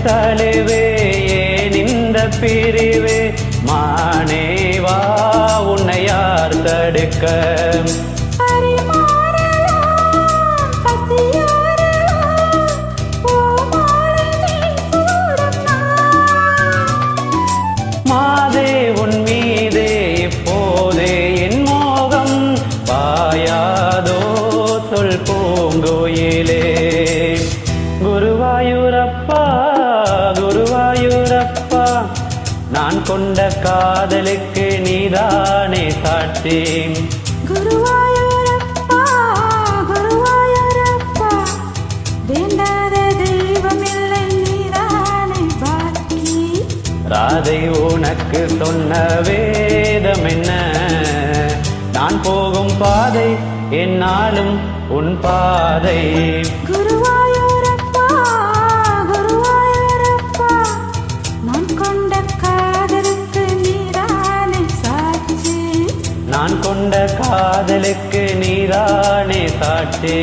தழுவே ஏன் இந்த பிரிவே மானேவா உன்னை யார் தடுக்க மாதே உன் மீதே இப்போதே என் மோகம் பாயாதோ சொல் பூங்கோயிலே குருவாயூரப்பா குருவாயூரப்பா நான் கொண்ட காதலுக்கு நீதானே சாட்சி குருவாயூரப்பா குருவாயூரப்பா வேண்டாத தெய்வமில்லை நீதானே பாக்கி ராதை உனக்கு சொன்ன வேதம் என்ன நான் போகும் பாதை என்னாலும் உன் பாதை குருவாயூரப்பா குருவாயூரப்பா நான் கொண்ட காதலுக்கு நீதானே சாட்சி நான் கொண்ட காதலுக்கு நீதானே சாட்சி